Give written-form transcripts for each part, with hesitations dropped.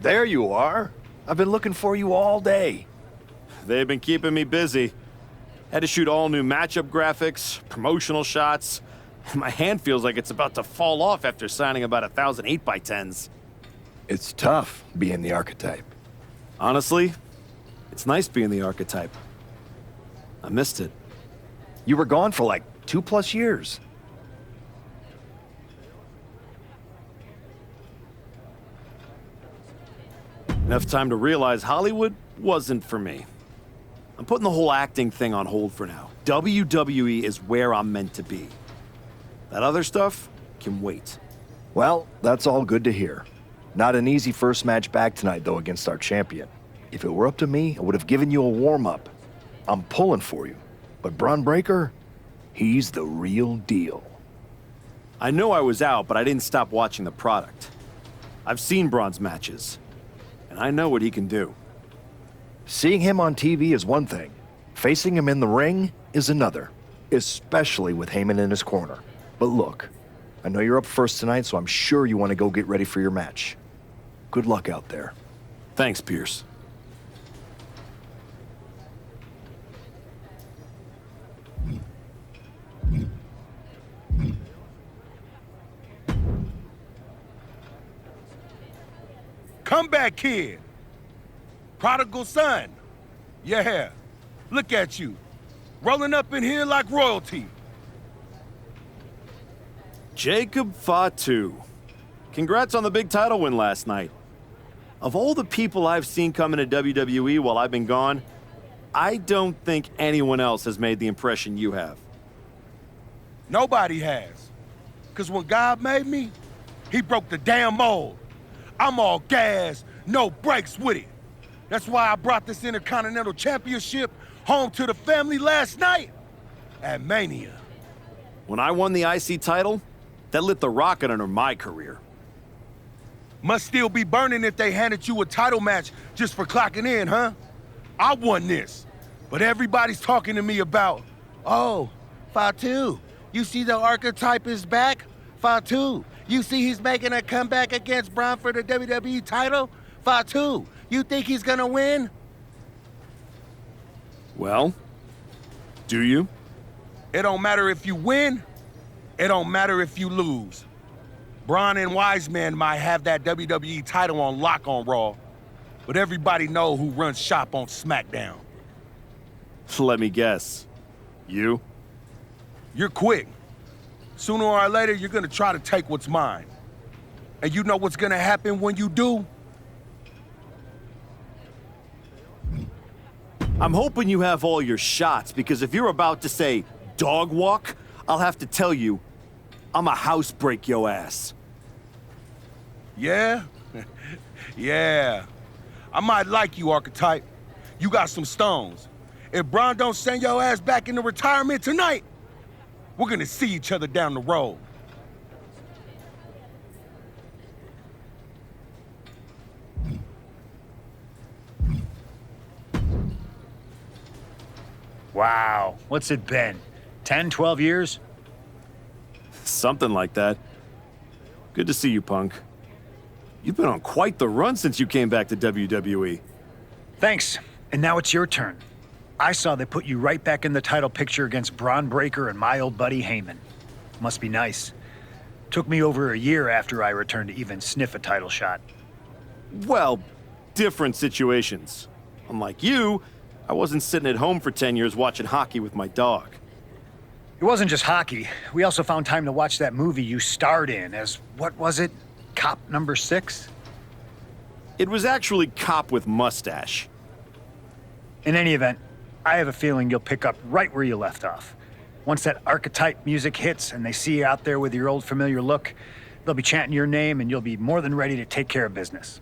There you are. I've been looking for you all day. They've been keeping me busy. Had to shoot all new matchup graphics, promotional shots. My hand feels like it's about to fall off after signing about 1,000 8x10s. It's tough being the archetype. Honestly, it's nice being the archetype. I missed it. You were gone for like 2+ years. Enough time to realize Hollywood wasn't for me. I'm putting the whole acting thing on hold for now. WWE is where I'm meant to be. That other stuff can wait. Well, that's all good to hear. Not an easy first match back tonight, though, against our champion. If it were up to me, I would have given you a warm-up. I'm pulling for you. But Braun Breaker, he's the real deal. I know I was out, but I didn't stop watching the product. I've seen Braun's matches, and I know what he can do. Seeing him on TV is one thing. Facing him in the ring is another, especially with Heyman in his corner. But look, I know you're up first tonight, so I'm sure you want to go get ready for your match. Good luck out there. Thanks, Pierce. Comeback kid. Prodigal son. Yeah, look at you. Rolling up in here like royalty. Jacob Fatu. Congrats on the big title win last night. Of all the people I've seen come into WWE while I've been gone, I don't think anyone else has made the impression you have. Nobody has. Because when God made me, he broke the damn mold. I'm all gas, no brakes with it. That's why I brought this Intercontinental Championship home to the family last night at Mania. When I won the IC title, that lit the rocket under my career. Must still be burning if they handed you a title match just for clocking in, huh? I won this. But everybody's talking to me about, oh, Fatu, you see the archetype is back? Fatu, you see he's making a comeback against Braun for the WWE title? Fatu, you think he's gonna win? Well, do you? It don't matter if you win, it don't matter if you lose. Braun and Wiseman might have that WWE title on lock on Raw, but everybody know who runs shop on SmackDown. Let me guess. You? You're quick. Sooner or later, you're gonna try to take what's mine. And you know what's gonna happen when you do? I'm hoping you have all your shots, because if you're about to say dog walk, I'll have to tell you, I'm a house break yo ass. Yeah? Yeah. I might like you, Archetype. You got some stones. If Braun don't send your ass back into retirement tonight, we're gonna see each other down the road. Wow, what's it been? 10, 12 years? Something like that. Good to see you, Punk. You've been on quite the run since you came back to WWE. Thanks, and now it's your turn. I saw they put you right back in the title picture against Braun Breaker and my old buddy Heyman. Must be nice. Took me over a year after I returned to even sniff a title shot. Well, different situations. Unlike you, I wasn't sitting at home for 10 years watching hockey with my dog. It wasn't just hockey. We also found time to watch that movie you starred in as, what was it? Cop number 6? It was actually Cop with Mustache. In any event, I have a feeling you'll pick up right where you left off. Once that archetype music hits and they see you out there with your old familiar look, they'll be chanting your name and you'll be more than ready to take care of business.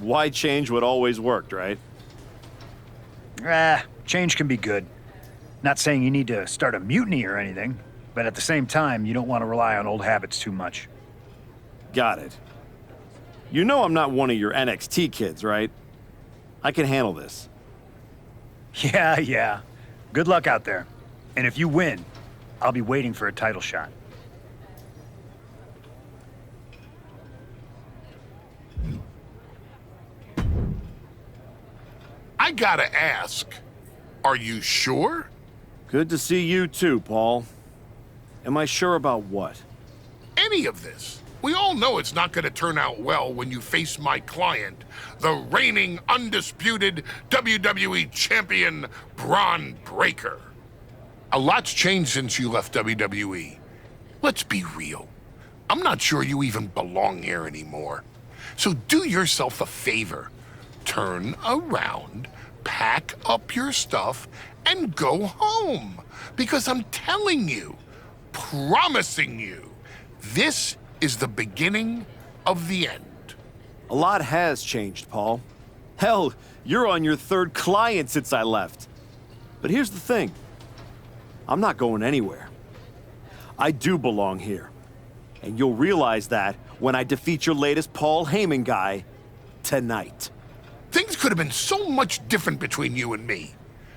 Why change what always worked, right? Change can be good. Not saying you need to start a mutiny or anything, but at the same time, you don't want to rely on old habits too much. Got it. You know I'm not one of your NXT kids, right? I can handle this. Yeah. Good luck out there. And if you win, I'll be waiting for a title shot. I gotta ask, are you sure? Good to see you too, Paul. Am I sure about what? Any of this? We all know it's not gonna turn out well when you face my client, the reigning, undisputed WWE Champion, Braun Breaker. A lot's changed since you left WWE. Let's be real. I'm not sure you even belong here anymore. So do yourself a favor. Turn around, pack up your stuff, and go home. Because I'm telling you, promising you, this is the beginning of the end. A lot has changed, Paul. Hell, you're on your third client since I left. But here's the thing. I'm not going anywhere. I do belong here. And you'll realize that when I defeat your latest Paul Heyman guy tonight. Things could have been so much different between you and me.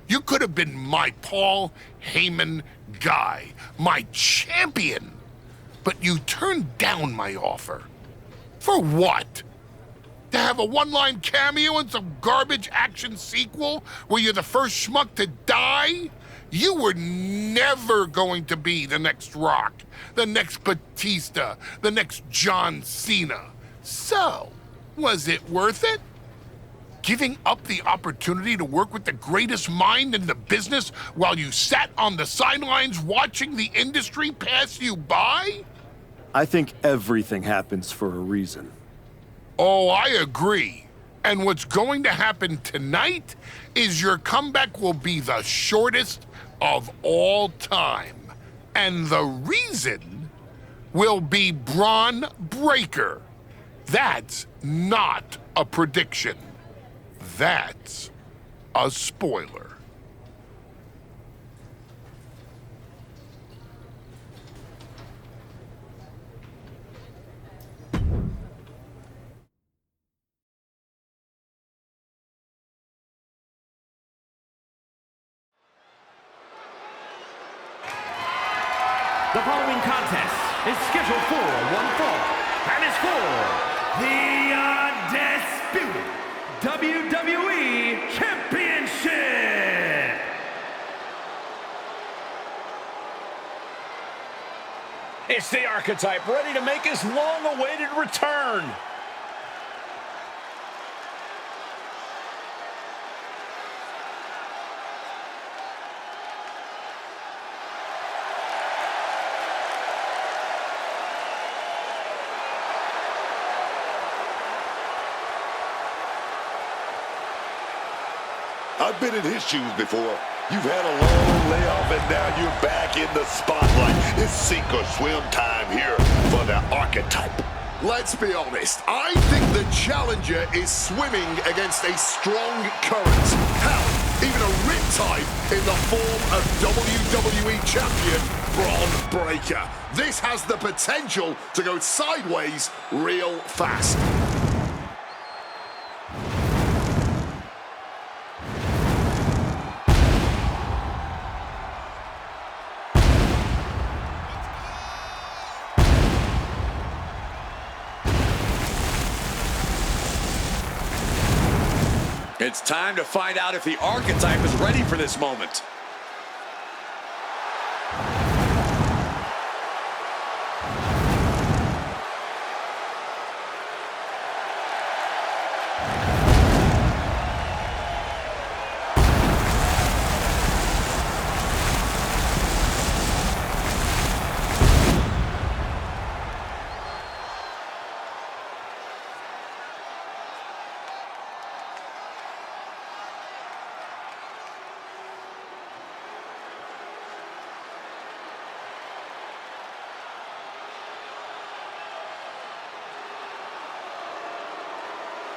You could have been my Paul Heyman guy, my champion. But you turned down my offer. For what? To have a one-line cameo in some garbage action sequel where you're the first schmuck to die? You were never going to be the next Rock, the next Batista, the next John Cena. So, was it worth it? Giving up the opportunity to work with the greatest mind in the business while you sat on the sidelines watching the industry pass you by? I think everything happens for a reason. Oh, I agree. And what's going to happen tonight is your comeback will be the shortest of all time. And the reason will be Braun Breaker. That's not a prediction. That's a spoiler. The following contest is scheduled for one fall and is for the undisputed WWE Championship. It's the Archetype ready to make his long-awaited return. I've been in his shoes before. You've had a long layoff and now you're back in the spotlight. It's sink or swim time here for the Archetype. Let's be honest, I think the challenger is swimming against a strong current. Hell, even a riptide in the form of WWE Champion Braun Breaker. This has the potential to go sideways real fast. It's time to find out if the Archetype is ready for this moment.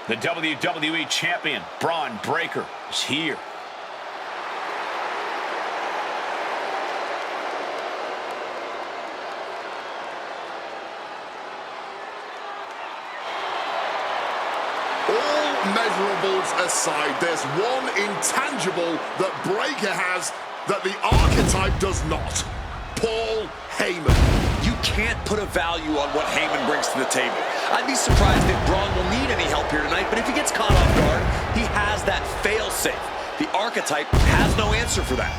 The WWE Champion, Braun Breaker, is here. All measurables aside, there's one intangible that Breaker has that the Archetype does not. Paul Heyman. You can't put a value on what Heyman brings to the table. I'd be surprised if Braun will need any help here tonight, but if he gets caught off guard, he has that fail-safe. The Archetype has no answer for that.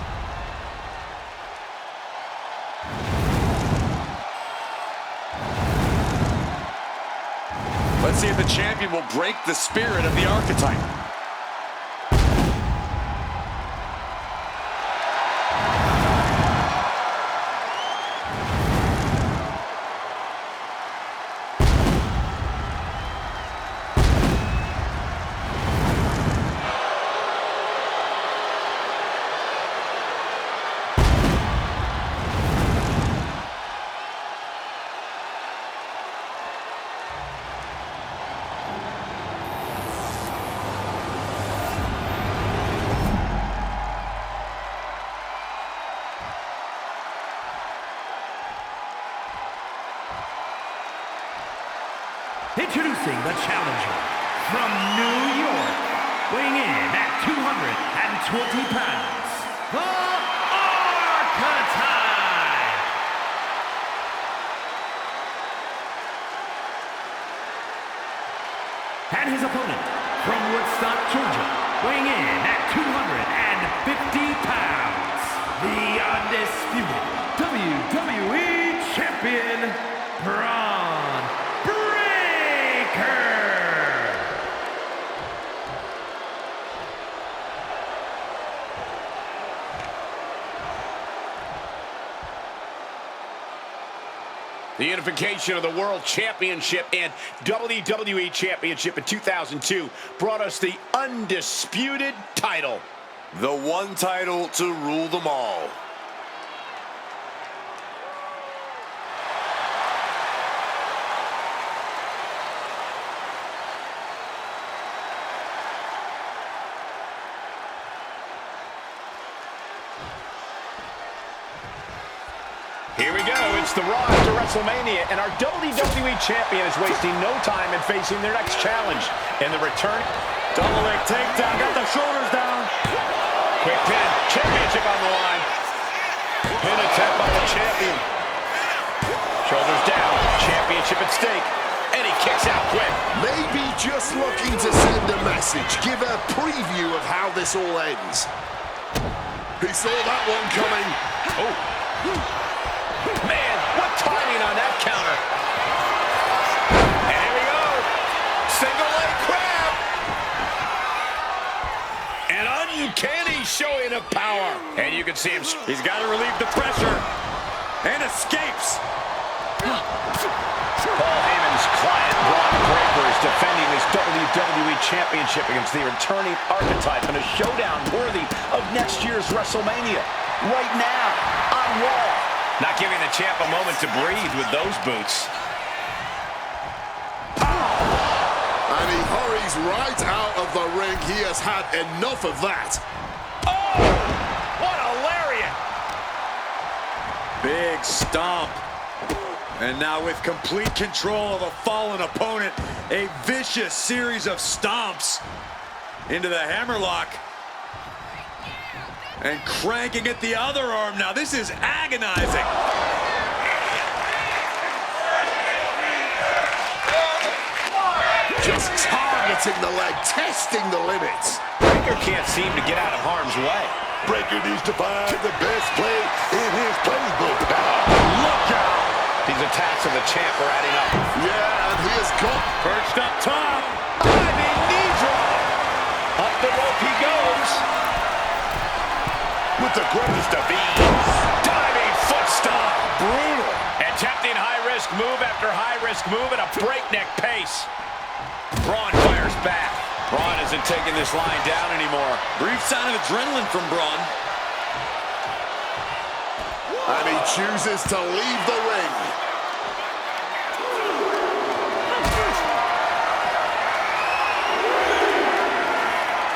Let's see if the champion will break the spirit of the Archetype. Introducing the challenger from New York, weighing in at 220 pounds, the Archetype! And his opponent from Woodstock, Georgia, weighing in at 250 pounds, the undisputed WWE Champion, Braun Breaker! The unification of the World Championship and WWE Championship in 2002 brought us the undisputed title. The one title to rule them all. Here we go. It's the ride to WrestleMania, and our WWE Champion is wasting no time in facing their next challenge. And the return, double leg takedown, got the shoulders down. Quick pin, championship on the line. Pin attempt by the champion. Shoulders down, championship at stake, and he kicks out quick. Maybe just looking to send a message, give a preview of how this all ends. He saw that one coming. Oh. Man, what timing on that counter. And here we go. Single leg crab. An uncanny showing of power. And you can see him. He's got to relieve the pressure. And escapes. Paul Heyman's client, Braun Breaker, is defending his WWE Championship against the returning archetype in a showdown worthy of next year's WrestleMania. Right now, on Raw. Not giving the champ a moment to breathe with those boots. And he hurries right out of the ring. He has had enough of that. Oh! What a lariat! Big stomp. And now with complete control of a fallen opponent, a vicious series of stomps into the hammerlock. And cranking at the other arm now. This is agonizing. Just targeting the leg, testing the limits. Breaker can't seem to get out of harm's way. Breaker needs to find the best play in his playbook. Look out! These attacks of the champ are adding up. Yeah, and he has got... Perched up top. Diving knee drop. Up the rope he goes. With the greatest of ease. Diving foot stomp. Brutal. Attempting high-risk move after high-risk move at a breakneck pace. Braun fires back. Braun isn't taking this line down anymore. Brief sign of adrenaline from Braun. And he chooses to leave the ring.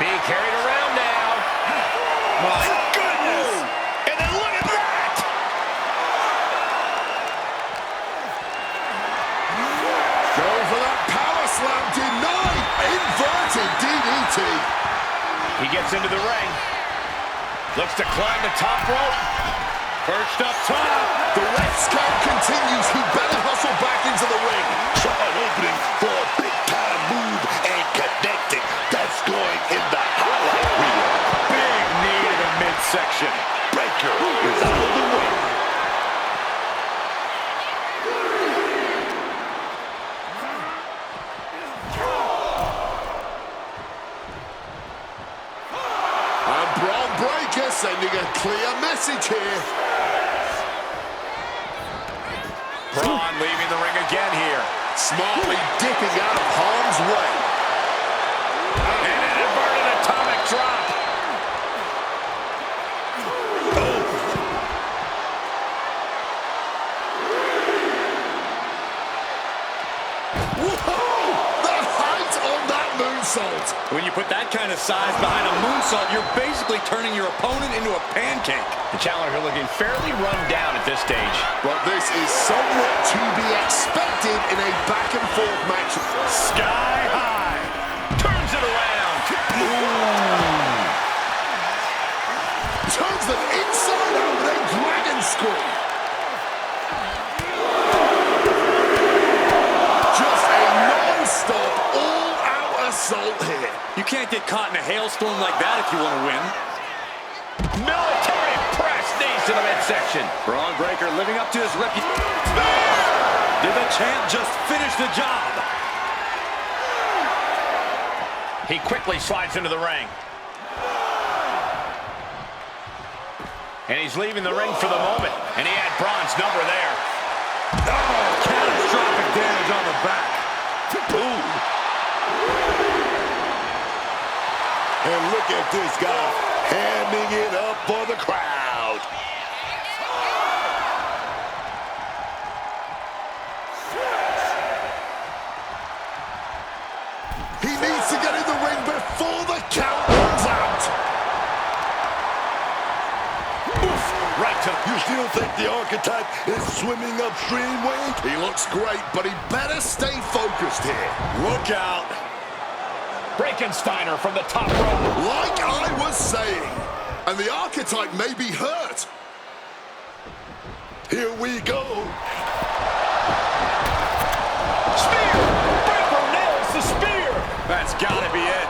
Being carried around now. My goodness! And then look at that! Go for that power slam, denied. Inverted DDT. He gets into the ring. Looks to climb the top rope. Perched up top. The ref count continues. He better hustle back into the ring. Try an opening for a big-time move and connecting. That's going in the highlight reel. Big knee to the midsection. Breaker is out of the ring. And Braun Breaker sending a clear message here. Braun leaving the ring again here. Smartly dipping out of harm's way. And an inverted atomic drop. Whoa! The height on that moonsault. When you put that kind of size behind a moonsault, you're basically turning your opponent into a pancake. The challenger looking fairly run down at this stage. But this is somewhat to be expected in a back-and-forth match. Sky high. Turns it around. Ooh. Turns them inside out with a dragon screw. Just a non-stop, all-out assault here. You can't get caught in a hailstorm like that if you want to win. Military press knees to the midsection. Braun Breaker living up to his reputation. Did the champ just finish the job? He quickly slides into the ring. And he's leaving the ring for the moment. And he had Braun's number there. Oh, catastrophic damage on the back. Ooh. And look at this guy, hamming it up for the crowd. He needs to get in the ring before the count runs out. Oof, right to... You still think the archetype is swimming upstream, Wade? He looks great, but he better stay focused here. Look out. Frankensteiner from the top rope. Like I was saying, and the archetype may be hurt. Here we go. Spear! Breaker nails the spear! That's gotta be it.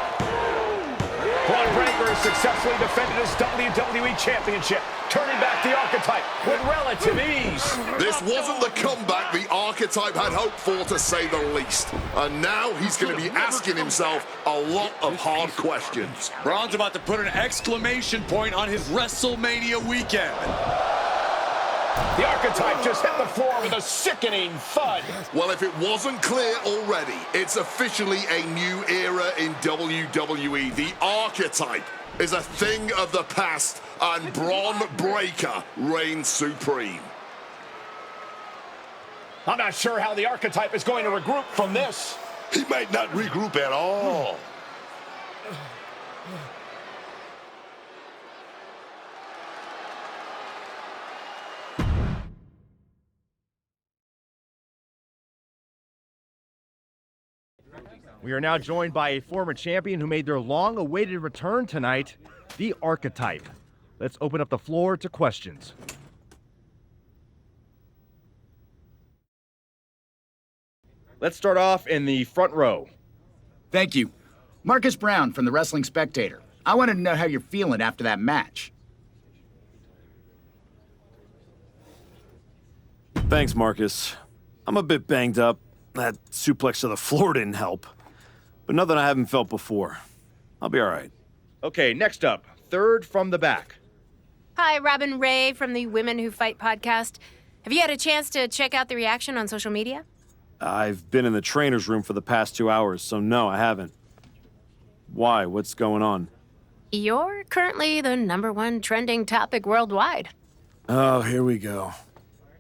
Braun Breaker has successfully defended his WWE Championship, turning back the Archetype with relative ease. This wasn't the comeback the Archetype had hoped for, to say the least. And now he's going to be asking himself a lot of hard questions. Braun's about to put an exclamation point on his WrestleMania weekend. The Archetype just hit the floor with a sickening thud. Well, if it wasn't clear already, it's officially a new era in WWE. The Archetype is a thing of the past, and Braun Breaker reigns supreme. I'm not sure how the Archetype is going to regroup from this. He might not regroup at all. We are now joined by a former champion who made their long-awaited return tonight, the Archetype. Let's open up the floor to questions. Let's start off in the front row. Thank you. Marcus Brown from the Wrestling Spectator. I wanted to know how you're feeling after that match. Thanks, Marcus. I'm a bit banged up. That suplex to the floor didn't help. But nothing I haven't felt before. I'll be all right. Okay, next up, third from the back. Hi, Robin Ray from the Women Who Fight podcast. Have you had a chance to check out the reaction on social media? I've been in the trainer's room for the past 2 hours, so no, I haven't. Why? What's going on? You're currently the #1 trending topic worldwide. Oh, here we go.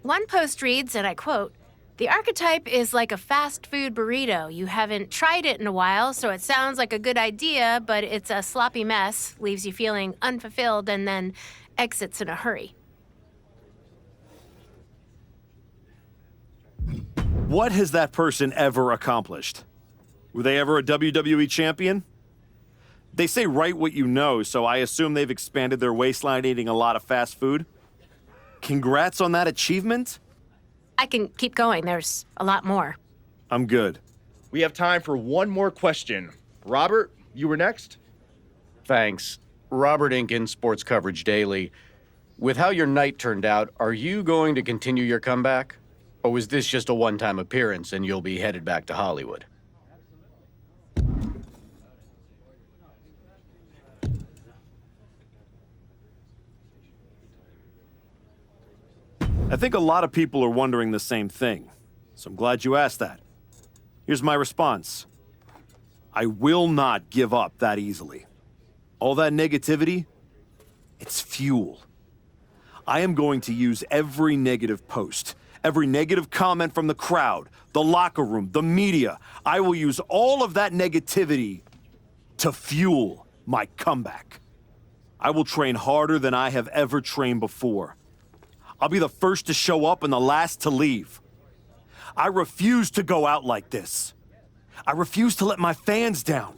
One post reads, and I quote, "The Archetype is like a fast food burrito. You haven't tried it in a while, so it sounds like a good idea, but it's a sloppy mess, leaves you feeling unfulfilled, and then exits in a hurry." What has that person ever accomplished? Were they ever a WWE champion? They say write what you know, so I assume they've expanded their waistline eating a lot of fast food. Congrats on that achievement. I can keep going. There's a lot more. I'm good. We have time for one more question. Robert, you were next? Thanks. Robert Inkin, Sports Coverage Daily. With how your night turned out, are you going to continue your comeback? Or was this just a one-time appearance and you'll be headed back to Hollywood? I think a lot of people are wondering the same thing, so I'm glad you asked that. Here's my response. I will not give up that easily. All that negativity, it's fuel. I am going to use every negative post, every negative comment from the crowd, the locker room, the media. I will use all of that negativity to fuel my comeback. I will train harder than I have ever trained before. I'll be the first to show up and the last to leave. I refuse to go out like this. I refuse to let my fans down.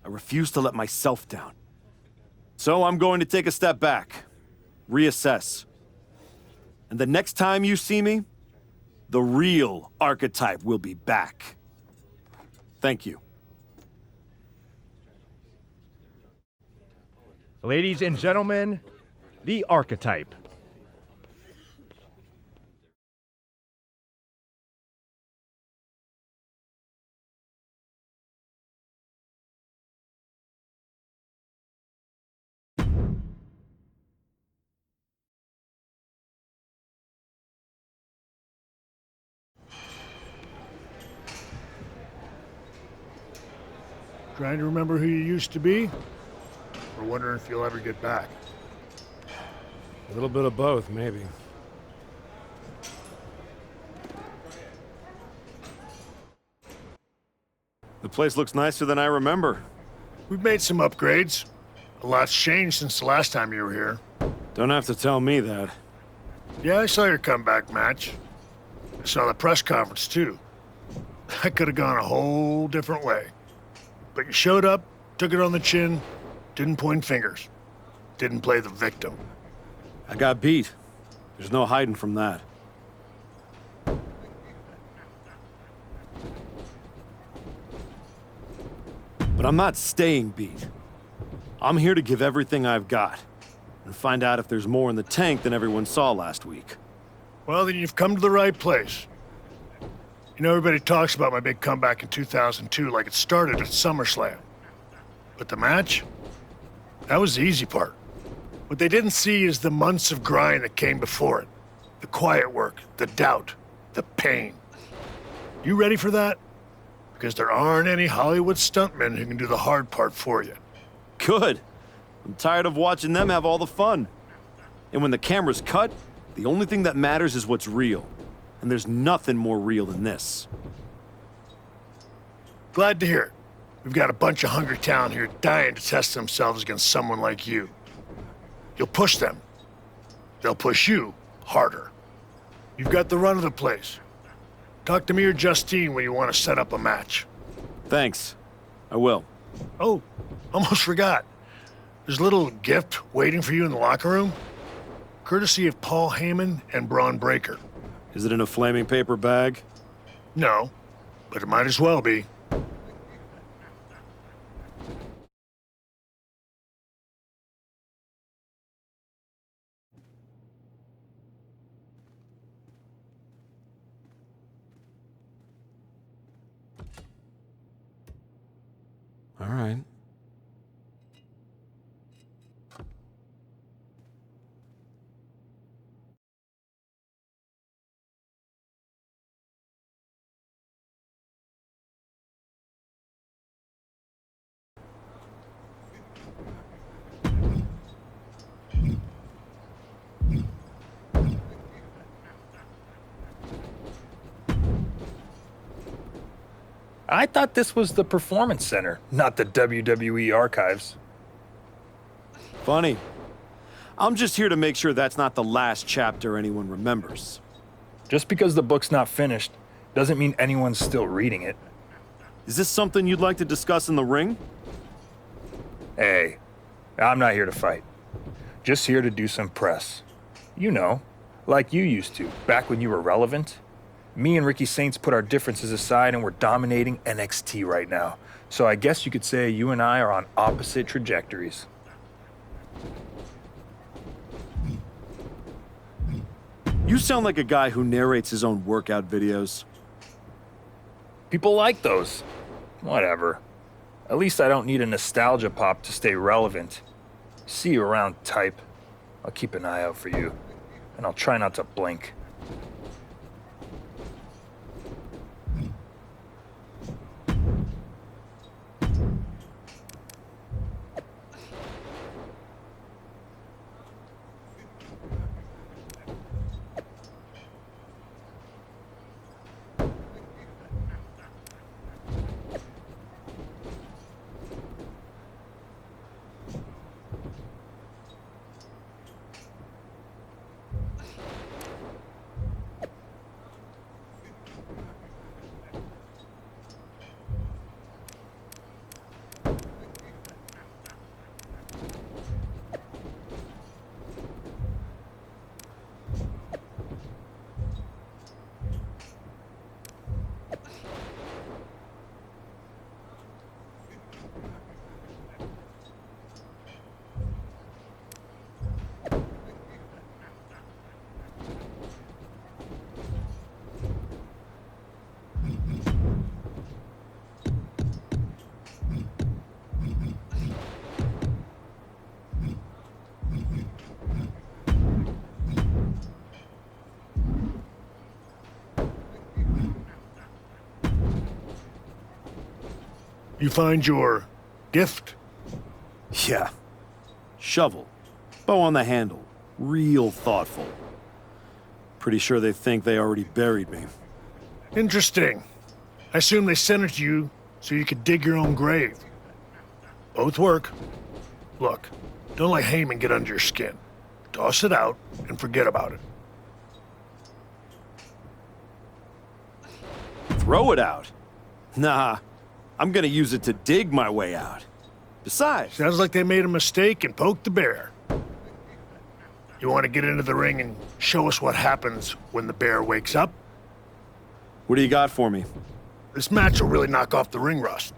I refuse to let myself down. So I'm going to take a step back, reassess. And the next time you see me, the real Archetype will be back. Thank you. Ladies and gentlemen, the Archetype. Trying to remember who you used to be? Or wondering if you'll ever get back? A little bit of both, maybe. The place looks nicer than I remember. We've made some upgrades. A lot's changed since the last time you were here. Don't have to tell me that. Yeah, I saw your comeback match. I saw the press conference, too. That could have gone a whole different way. But you showed up, took it on the chin, didn't point fingers, didn't play the victim. I got beat. There's no hiding from that. But I'm not staying beat. I'm here to give everything I've got and find out if there's more in the tank than everyone saw last week. Well, then you've come to the right place. You know, everybody talks about my big comeback in 2002 like it started at SummerSlam. But the match? That was the easy part. What they didn't see is the months of grind that came before it. The quiet work, the doubt, the pain. You ready for that? Because there aren't any Hollywood stuntmen who can do the hard part for you. Good. I'm tired of watching them have all the fun. And when the camera's cut, the only thing that matters is what's real. And there's nothing more real than this. Glad to hear it. We've got a bunch of hungry talent here dying to test themselves against someone like you. You'll push them. They'll push you harder. You've got the run of the place. Talk to me or Justine when you want to set up a match. Thanks. I will. Oh, almost forgot. There's a little gift waiting for you in the locker room. Courtesy of Paul Heyman and Braun Breaker. Is it in a flaming paper bag? No, but it might as well be. All right. I thought this was the Performance Center, not the WWE Archives. Funny. I'm just here to make sure that's not the last chapter anyone remembers. Just because the book's not finished doesn't mean anyone's still reading it. Is this something you'd like to discuss in the ring? Hey, I'm not here to fight. Just here to do some press. You know, like you used to, back when you were relevant. Me and Ricky Saints put our differences aside and we're dominating NXT right now. So I guess you could say you and I are on opposite trajectories. You sound like a guy who narrates his own workout videos. People like those. Whatever. At least I don't need a nostalgia pop to stay relevant. See you around, type. I'll keep an eye out for you. And I'll try not to blink. You find your gift? Yeah. Shovel. Bow on the handle. Real thoughtful. Pretty sure they think they already buried me. Interesting. I assume they sent it to you so you could dig your own grave. Both work. Look, don't let Heyman get under your skin. Toss it out and forget about it. Throw it out? Nah. I'm gonna use it to dig my way out. Besides... Sounds like they made a mistake and poked the bear. You want to get into the ring and show us what happens when the bear wakes up? What do you got for me? This match will really knock off the ring rust.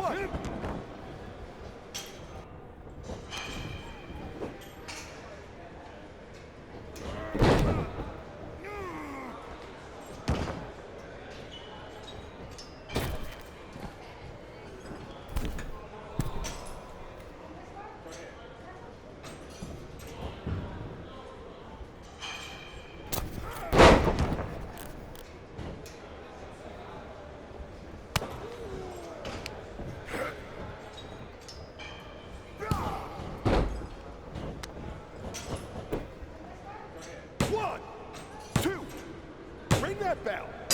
One. One, two, ring that bell.